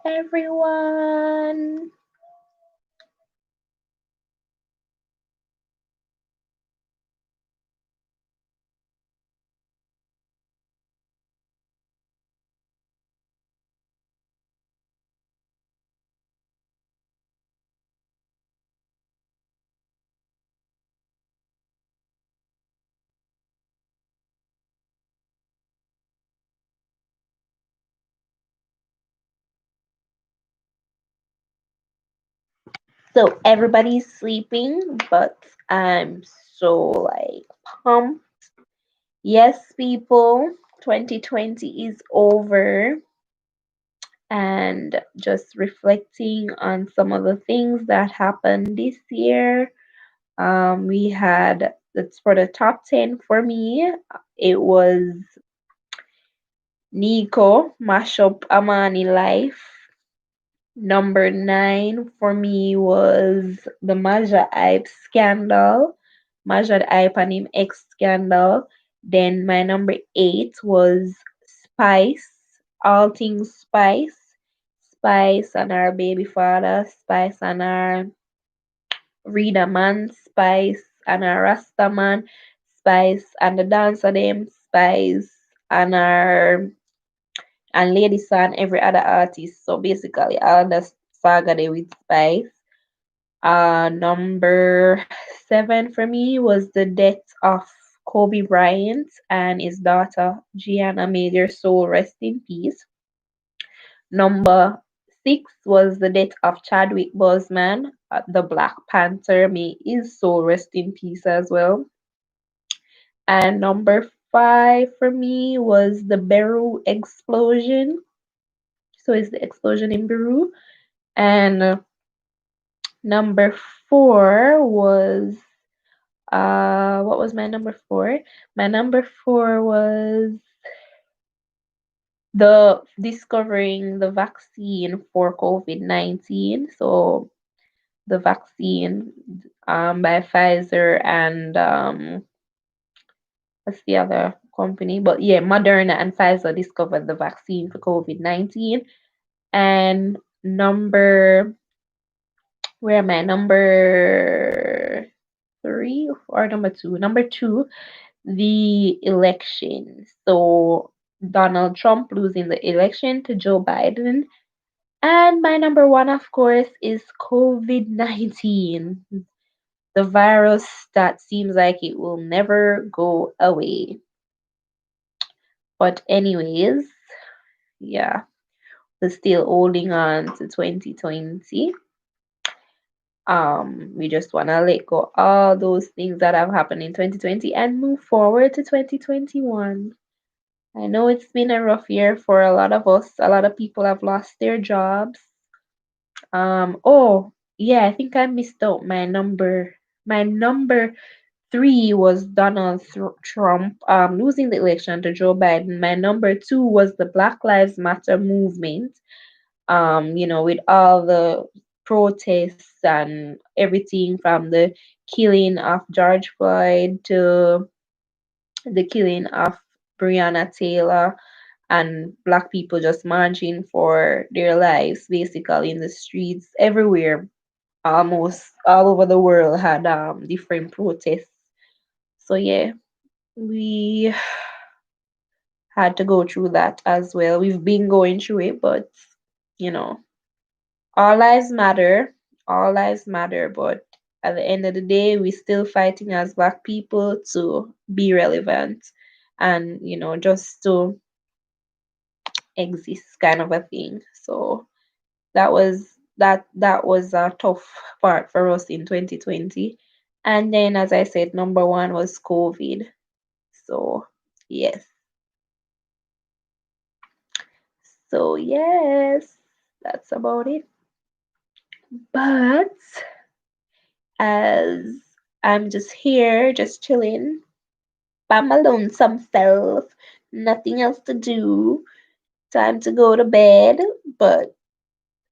everyone. So everybody's sleeping, but I'm so pumped. Yes, people, 2020 is over, and just reflecting on some of the things that happened this year. We had that's for the top 10 for me. It was Nico, Mashup Amani Life. Number 9 for me was the Maja Ipe scandal, Maja Ipe and him ex scandal. Then my number 8 was Spice, all things Spice, Spice and our baby father, Spice and our Rida man, Spice and our Rasta man, Spice and the dancer them, Spice and our and Lady San, every other artist. So basically, all the saga there with Spice. Number 7 for me was the death of Kobe Bryant and his daughter Gianna. May their soul rest in peace. Number 6 was the death of Chadwick Boseman, the Black Panther. May his soul rest in peace as well. And number 5 for me was the Beirut explosion. So it's the explosion in Beirut. And number 4 was what was my number 4? My number 4 was the discovering the vaccine for COVID-19. So the vaccine by Pfizer and what's the other company? But yeah, Moderna and Pfizer discovered the vaccine for COVID-19. And number where am I? Number 3 or number 2? Number 2, the election. So Donald Trump losing the election to Joe Biden. And my number 1, of course, is COVID-19, the virus that seems like it will never go away. But, anyways, yeah, we're still holding on to 2020. We just want to let go all those things that have happened in 2020 and move forward to 2021. I know it's been a rough year for a lot of us. A lot of people have lost their jobs. Oh, yeah, I think I missed out my number. My number 3 was Donald Trump losing the election to Joe Biden. My number 2 was the Black Lives Matter movement. With all the protests and everything from the killing of George Floyd to the killing of Breonna Taylor and black people just marching for their lives basically in the streets everywhere, almost all over the world had different protests. So yeah, we had to go through that as well. We've been going through it, but you know, all lives matter, all lives matter, but at the end of the day, we're still fighting as black people to be relevant and just to exist kind of a thing. So that was a tough part for us in 2020. And then as I said, number 1 was COVID. So yes. So yes, that's about it. But as I'm just here, just chilling by my lonesome self, nothing else to do, time to go to bed, but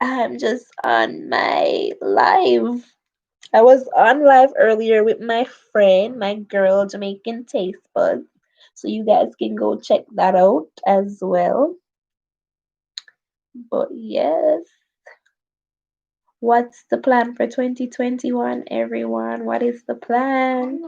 I'm just on my live. I was on live earlier with my friend, my girl, Jamaican Taste Buds. So you guys can go check that out as well. But yes, what's the plan for 2021, everyone? What is the plan?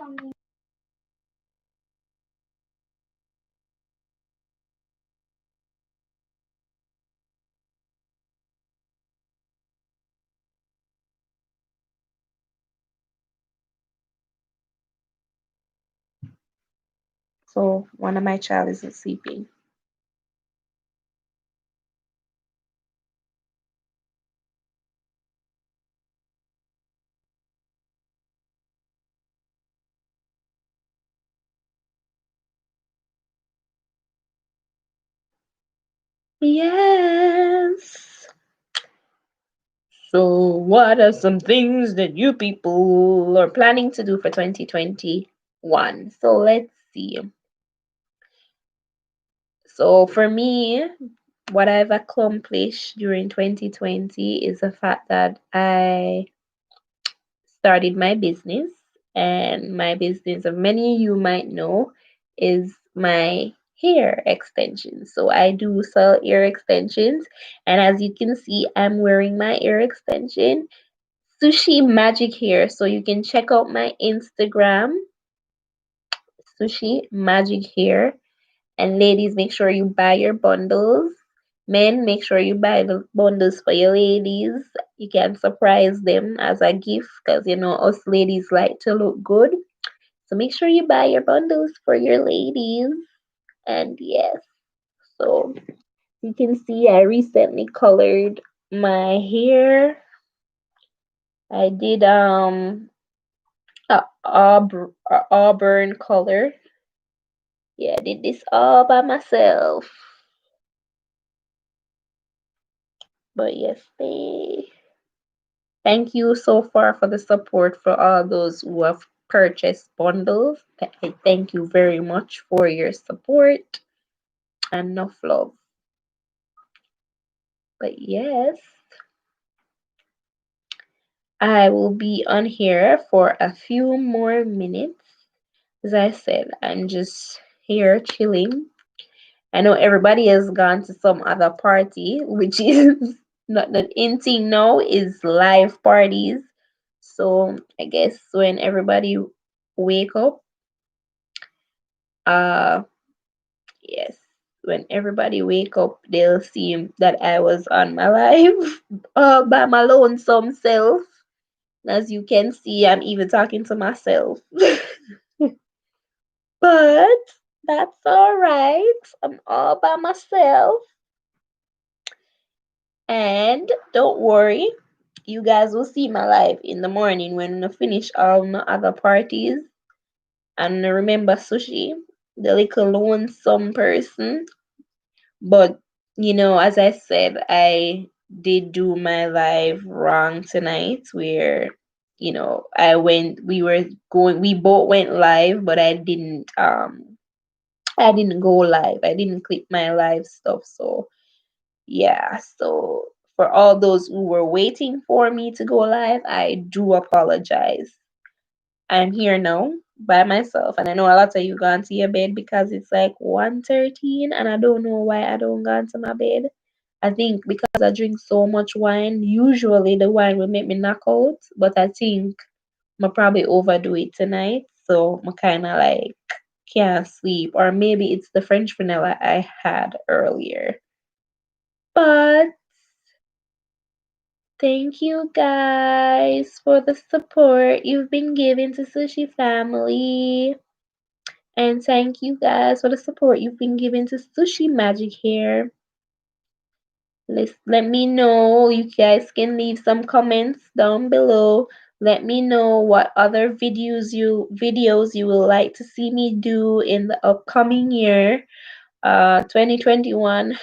So one of my child isn't sleeping. Yes. So, what are some things that you people are planning to do for 2021? So, let's see. So, for me, what I've accomplished during 2020 is the fact that I started my business, and my business, of many you might know, is my hair extensions. So, I do sell ear extensions, and as you can see, I'm wearing my ear extension Sushi Magic Hair. So you can check out my Instagram, Sushi Magic Hair. And ladies, make sure you buy your bundles. Men, make sure you buy the bundles for your ladies. You can surprise them as a gift because you know us ladies like to look good. So make sure you buy your bundles for your ladies. And yes, so you can see I recently colored my hair. I did auburn color. Yeah, I did this all by myself. But yes, thank you so far for the support for all those who have purchased bundles. I thank you very much for your support and enough love. But yes, I will be on here for a few more minutes. As I said, I'm just here chilling. I know everybody has gone to some other party, which is not the in thing now is live parties. So I guess when everybody wake up, uh yes, when everybody wake up, they'll see that I was on my live by my lonesome self. As you can see, I'm even talking to myself. But that's all right. I'm all by myself. And don't worry, you guys will see my live in the morning when I finish all my other parties. And remember Sushi, the little lonesome person. But you know, as I said, I did do my live wrong tonight where we both went live, but I didn't go live. I didn't click my live stuff. So yeah, so for all those who were waiting for me to go live, I do apologize. I'm here now by myself, and I know a lot of you gone to your bed because it's like 1:13, and I don't know why I don't gone to my bed. I think because I drink so much wine. Usually the wine will make me knock out, but I think I probably overdo it tonight, so I kind of like can't sleep, or maybe it's the French vanilla I had earlier. But thank you guys for the support you've been giving to Sushi Family. And thank you guys for the support you've been giving to Sushi Magic here. Let me know. You guys can leave some comments down below. Let me know what other videos you would like to see me do in the upcoming year. 2021.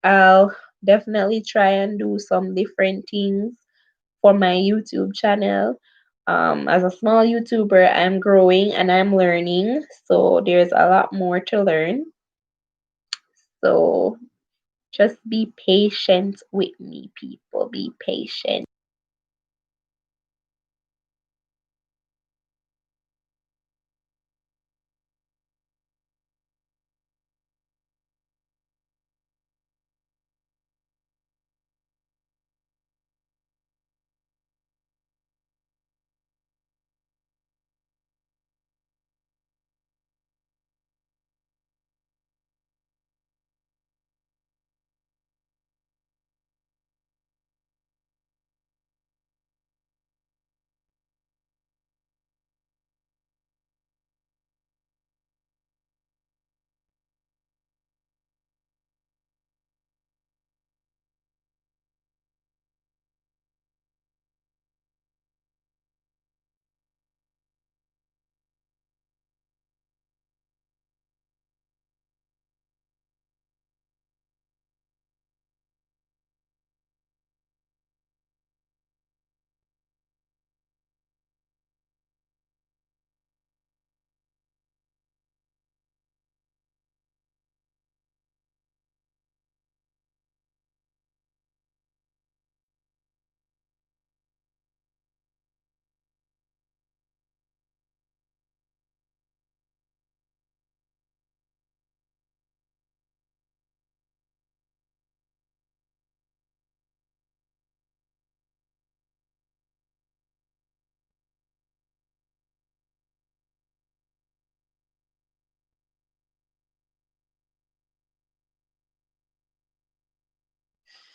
I'll definitely try and do some different things for my YouTube channel. As a small YouTuber, I'm growing and I'm learning, so there's a lot more to learn. So just be patient with me, people. Be patient.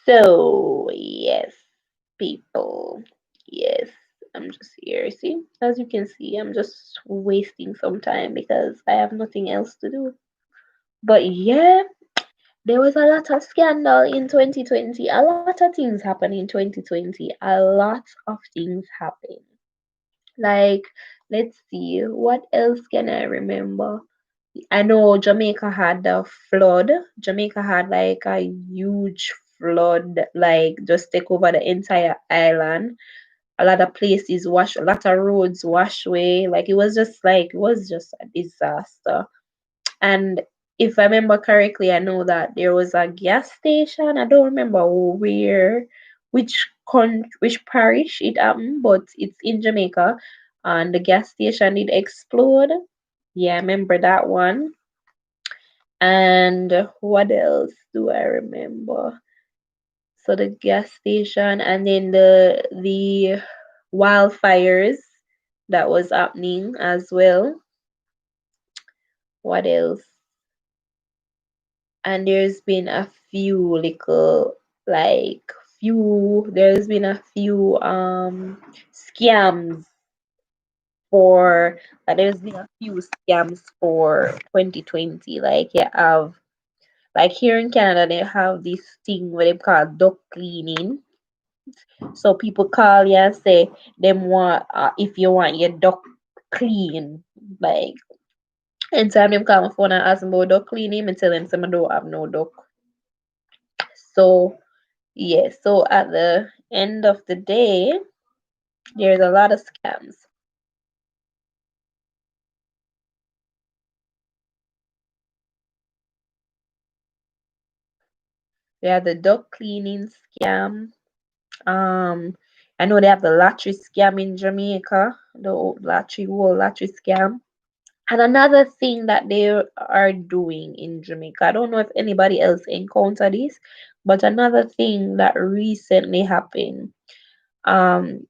So, yes, people. Yes, I'm just here. See, as you can see, I'm just wasting some time because I have nothing else to do. But yeah, there was a lot of scandal in 2020. A lot of things happened in 2020. A lot of things happened. Like, let's see, what else can I remember? I know Jamaica had the flood. Jamaica had like a huge flood, like just take over the entire island. A lot of places wash, a lot of roads wash away. Like it was just a disaster. And if I remember correctly, I know that there was a gas station. I don't remember where, which parish it happened, but it's in Jamaica, and the gas station did explode. Yeah, I remember that one. And what else do I remember? So the gas station, and then the wildfires that was happening as well. What else? And there's been a few little, like, there's been a few scams for there's been a few scams for 2020. Like, you have, like, here in Canada they have this thing where they call duct cleaning. So people call you and say them want, if you want your duct clean. Like, anytime them call my phone and ask me about duct cleaning, I tell them some I don't have no duct. So yeah, so at the end of the day, there's a lot of scams. They have the duct cleaning scam. Um, I know they have the lottery scam in Jamaica, the whole lottery scam. And another thing that they are doing in Jamaica, I don't know if anybody else encountered this, but another thing that recently happened, um,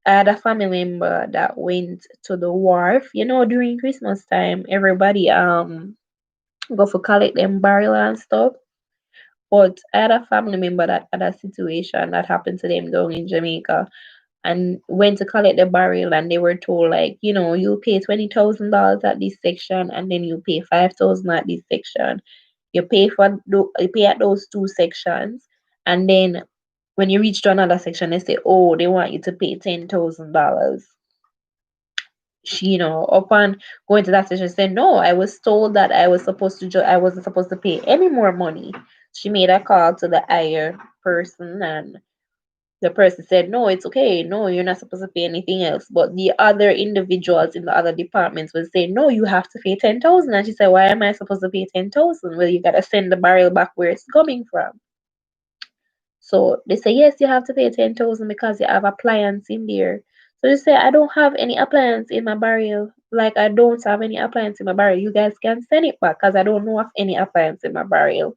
I had a family member that went to the wharf. During Christmas time, everybody go for collect them barrel and stuff. But I had a family member that had a situation that happened to them down in Jamaica and went to collect the barrel, and they were told, like, you'll pay $20,000 at this section, and then you pay 5,000 at this section. You pay at those two sections, and then when you reach to another section, they say, oh, they want you to pay $10,000. She, upon going to that station, said, no, I was told that I wasn't supposed to pay any more money. She made a call to the higher person, and the person said, no, it's okay. No, you're not supposed to pay anything else. But the other individuals in the other departments would say, no, you have to pay 10,000. And she said, why am I supposed to pay 10,000? Well, you got to send the barrel back where it's coming from. So they say, yes, you have to pay 10,000 because you have appliance in there. So they say, I don't have any appliance in my barrel. Like, I don't have any appliance in my barrel. You guys can send it back because I don't know of any appliance in my barrel.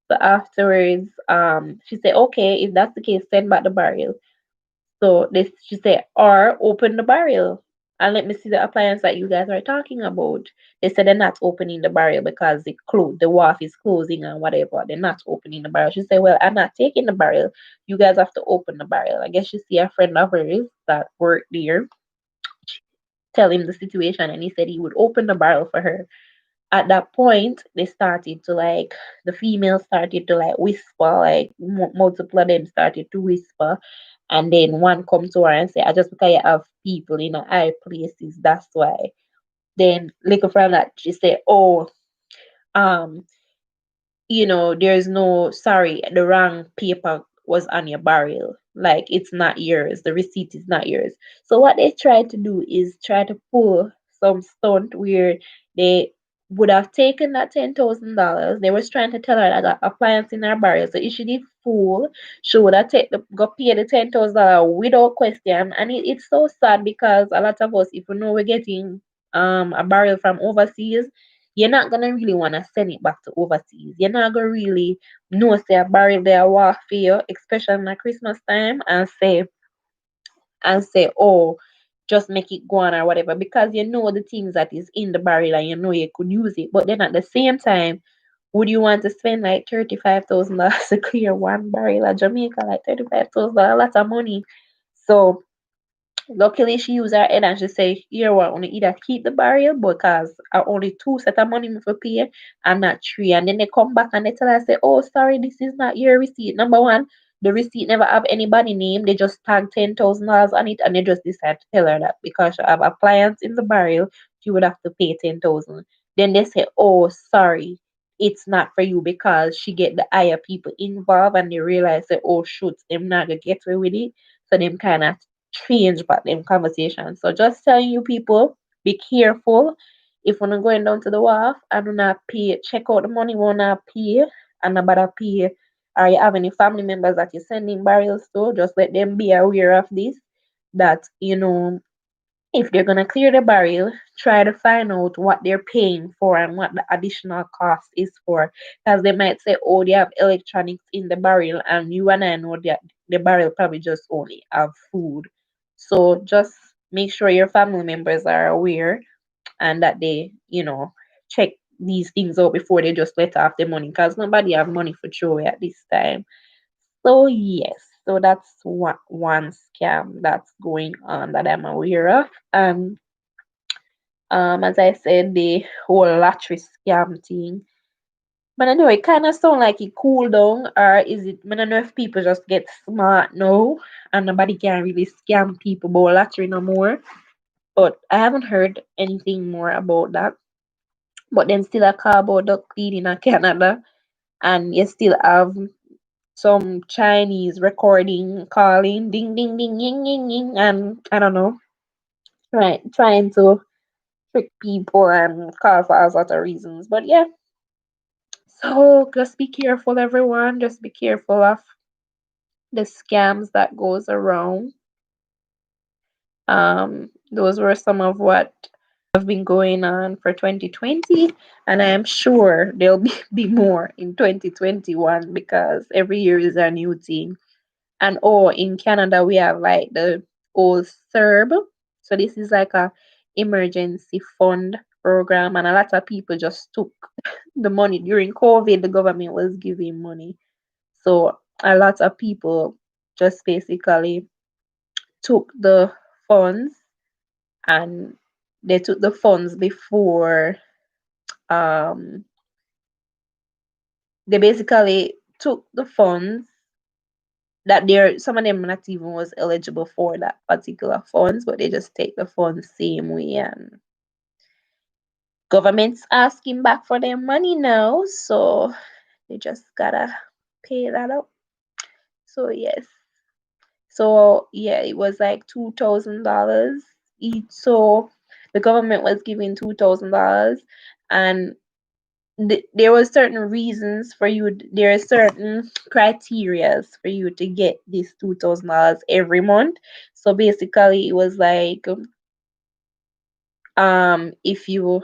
So afterwards, she said, okay, if that's the case, send back the barrel. So she said, or open the barrel and let me see the appliance that you guys are talking about. They said they're not opening the barrel because the wharf is closing and whatever. They're not opening the barrel. She said, well, I'm not taking the barrel. You guys have to open the barrel. I guess she see a friend of hers that worked there, tell him the situation, and he said he would open the barrel for her. At that point, they started to, like, the female started to, like, whisper, like, multiple of them started to whisper. And then one come to her and say, I just because you have people in high places, that's why. Then little from that, she said, oh, um, there's no, sorry, the wrong paper was on your barrel. Like, it's not yours. The receipt is not yours. So what they tried to do is try to pull some stunt where they would have taken that $10,000. They was trying to tell her that the appliance in her barrel. So if she did fool, she would have go pay the $10,000 without question. And it's so sad because a lot of us, if we know we're getting a barrel from overseas, you're not gonna really wanna send it back to overseas. You're not gonna really know say a barrel there walk for you, especially at Christmas time, and say, oh, just make it go on or whatever, because you know the things that is in the barrel and you know you could use it. But then at the same time, Would you want to spend like $35,000 to clear one barrel of Jamaica? Like $35,000, a lot of money. So luckily, she used her head and she said, "Here, what? Only either keep the barrel because I only two set of money me for pay and not three." And then they come back and they tell her, say, "Oh, sorry, this is not your receipt. Number one, the receipt never have anybody name. They just tag $10,000 on it, and they just decide to tell her that because she have appliance in the barrel, she would have to pay 10,000. Then they say, "Oh, sorry." It's not for you because she get the higher people involved and they realize that, oh shoot, them not gonna get away with it. So them kind of change back them conversation. So just telling you people, be careful. If you're not going down to the wharf and do not pay, check out the money you not pay and about pay. Or you have any family members that you're sending barrels to, just let them be aware of this. That if they're gonna clear the barrel, try to find out what they're paying for and what the additional cost is for. Because they might say, oh, they have electronics in the barrel, and you and I know that the barrel probably just only have food. So just make sure your family members are aware and that they, check these things out before they just let off the money. Because nobody have money for throw away at this time. So yes, so that's one scam that's going on that I'm aware of. And as I said, the whole lottery scam thing. But I know it kind of sound like it cool down, or is it? I don't know if people just get smart now and nobody can really scam people about lottery no more. But I haven't heard anything more about that. But then still a call about duck cleaning in Canada, and you still have some Chinese recording calling ding ding ding ying ying ying, and I don't know, trying to trick people and call for all sorts of reasons. But yeah, so just be careful, everyone. Just be careful of the scams that goes around. Those were some of what have been going on for 2020, and I am sure there'll be more in 2021 because every year is a new thing. And oh, in Canada we have like the old CERB. So this is like a emergency fund program, and a lot of people just took the money during COVID. The government was giving money, so a lot of people just basically took the funds, and they took the funds before um they basically took the funds that they're some of them not even was eligible for that particular funds, but they just take the funds same way, and government's asking back for their money now, so they just gotta pay that up. So yes. So yeah, it was like $2,000 each. So the government was giving $2,000, and there was certain reasons for you. There are certain criterias for you to get this $2,000 every month. So basically, it was like if you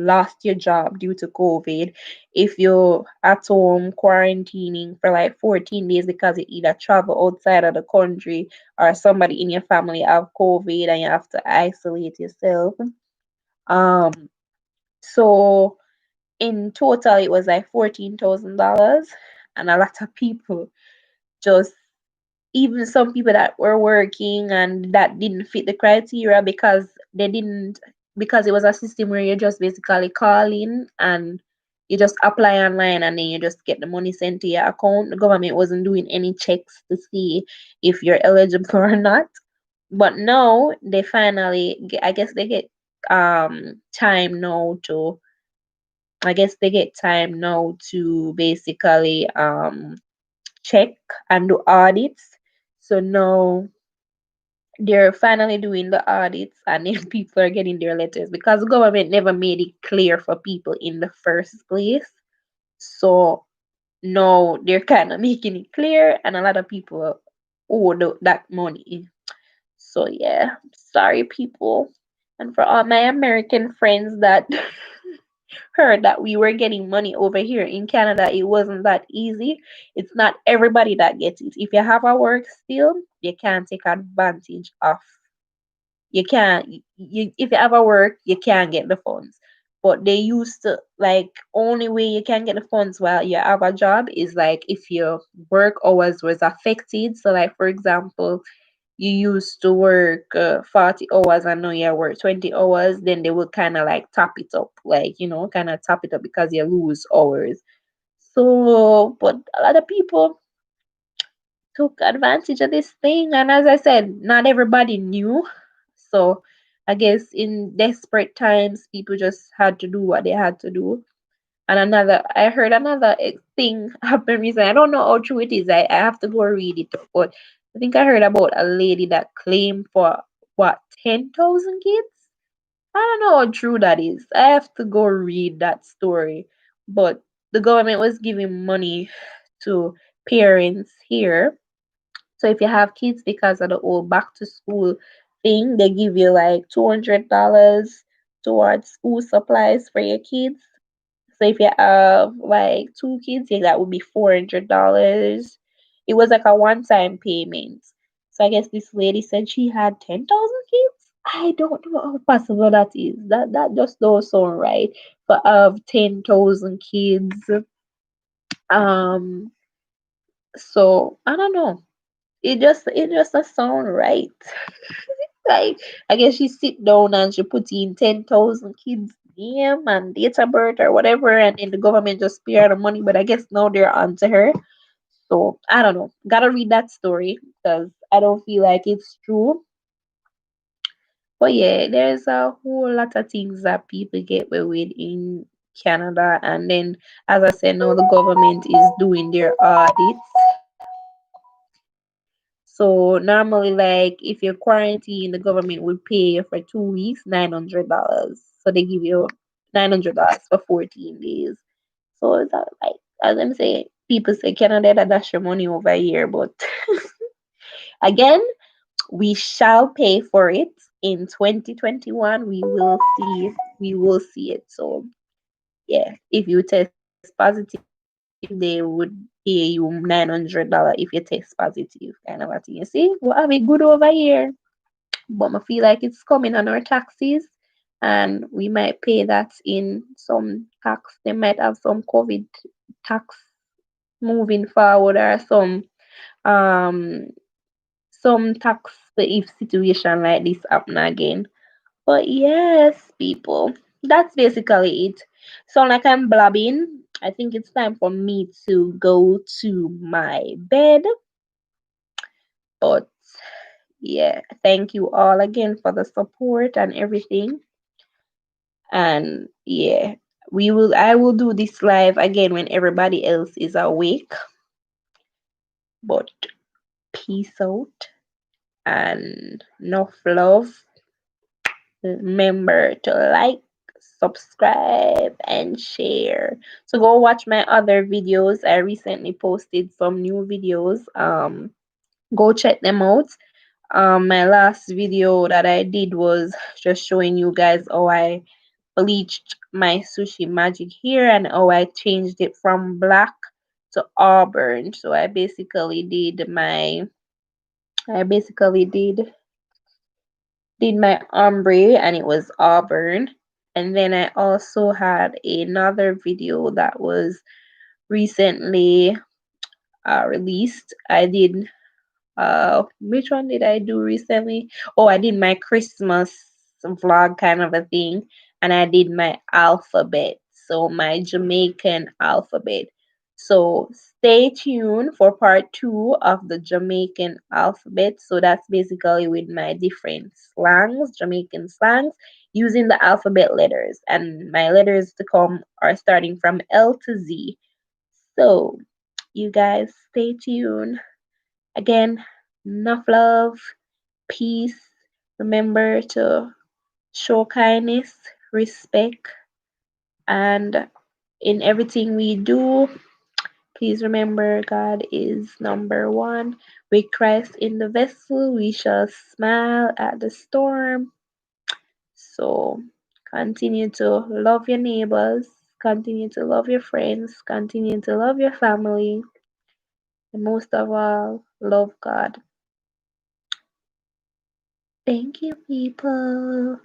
lost your job due to COVID, if you're at home quarantining for like 14 days because you either travel outside of the country or somebody in your family have COVID and you have to isolate yourself. Um, so in total it was like $14,000, and a lot of people just, even some people that were working and that didn't fit the criteria because they didn't, because it was a system where you just basically call in and you just apply online and then you just get the money sent to your account. The government wasn't doing any checks to see if you're eligible or not. But now they finally I guess they get time now to I guess they get time now to basically check and do audits. So now they're finally doing the audits and then people are getting their letters because the government never made it clear for people in the first place. So now they're kind of making it clear, and a lot of people owe that money. So yeah, sorry people. And for all my American friends that heard that we were getting money over here in Canada, it wasn't that easy. It's not everybody that gets it. If you have a work still, you can't take advantage of. You can't. If you have a work, you can't get the funds. but they used to like only way you can get the funds while you have a job is like if your work hours was affected. So like for example, you used to work 40 hours and now you work 20 hours, then they will kind of like top it up, like kind of top it up because you lose hours. So but a lot of people took advantage of this thing, and as I said, not everybody knew. So I guess in desperate times people just had to do what they had to do. And I heard another thing happen recently. I don't know how true it is. I have to go read it, but I think I heard about a lady that claimed for what 10,000 kids. I don't know how true that is. I have to go read that story. But the government was giving money to parents here. So if you have kids, because of the whole back to school thing, they give you like $200 towards school supplies for your kids. So if you have like two kids, yeah, that would be $400. It was like a one-time payment. So I guess this lady said she had 10,000 kids. I don't know how possible that is. That just don't sound right. But of 10,000 kids, um, so I don't know. It just doesn't sound right. Like I guess she sit down and she put in 10,000 kids name and date of birth or whatever, and then the government just spare her the money. But I guess now they're onto her. So I don't know. Gotta read that story because I don't feel like it's true. But yeah, there's a whole lot of things that people get away with in Canada, and then as I said, now the government is doing their audits. So normally, like if you're quarantined, the government will pay you for 2 weeks, $900. So they give you $900 for 14 days. So it's like as I'm saying, people say Canada that dash your money over here, but again, we shall pay for it in 2021. We will see it. So yeah, if you test positive, they would pay you $900 if you test positive, kind of a thing. You see, we have it good over here. But I feel like it's coming on our taxes, and we might pay that in some tax. They might have some COVID tax moving forward, or um some tax if situation like this happen again. But yes, people, that's basically it. So like I'm blabbing. I think it's time for me to go to my bed. But yeah, thank you all again for the support and everything. And yeah, I will do this live again when everybody else is awake. But peace out and enough love. Remember to like, subscribe, and share. So go watch my other videos. I recently posted some new videos. Go check them out. My last video that I did was just showing you guys how I bleached my sushi magic hair and how I changed it from black to auburn. So I basically did my ombre and it was auburn. And then I also had another video that was recently released. I did which one did I do recently? Oh, I did my Christmas vlog kind of a thing, and I did my alphabet, so my Jamaican alphabet. So stay tuned for part two of the Jamaican alphabet. So that's basically with my different slangs, Jamaican slangs, using the alphabet letters, and my letters to come are starting from L to Z. So you guys stay tuned. Again, enough love, peace. Remember to show kindness, respect, and in everything we do, please remember God is number one. With Christ in the vessel, we shall smile at the storm. So continue to love your neighbors, continue to love your friends, continue to love your family, and most of all, love God. Thank you, people.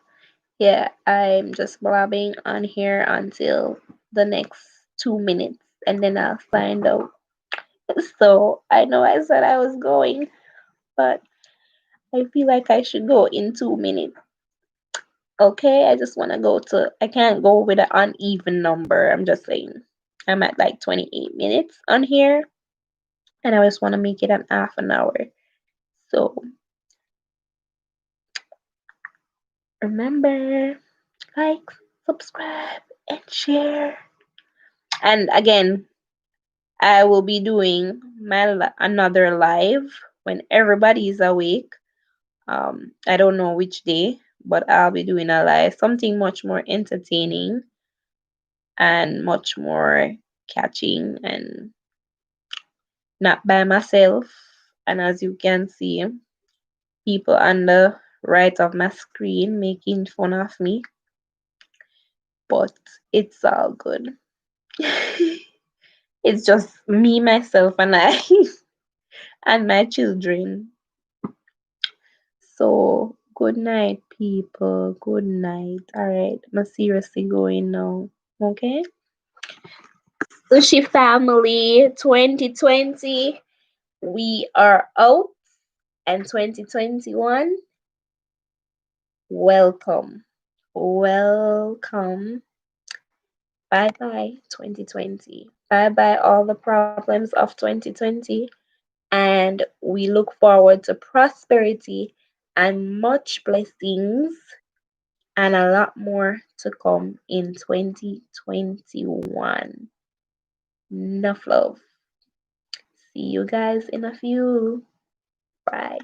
Yeah, I'm just blabbing on here until the next 2 minutes and then I'll find out. So I know I said I was going, but I feel like I should go in 2 minutes. Okay, I just want to go to, I can't go with an uneven number. I'm just saying. I'm at like 28 minutes on here and I just want to make it an half an hour. So remember, like, subscribe, and share. And again, I will be doing another live when everybody is awake. I don't know which day, but I'll be doing a live, something much more entertaining and much more catching and not by myself. And as you can see, people on the right of my screen making fun of me, but it's all good. It's just me, myself, and I, and my children. So, good night, people. Good night. All right, I'm seriously going now. Okay? Sushi family 2020, we are out, and 2021, welcome. Welcome. Bye bye, 2020. Bye bye, all the problems of 2020. And we look forward to prosperity and much blessings and a lot more to come in 2021. Enough love. See you guys in a few. Bye.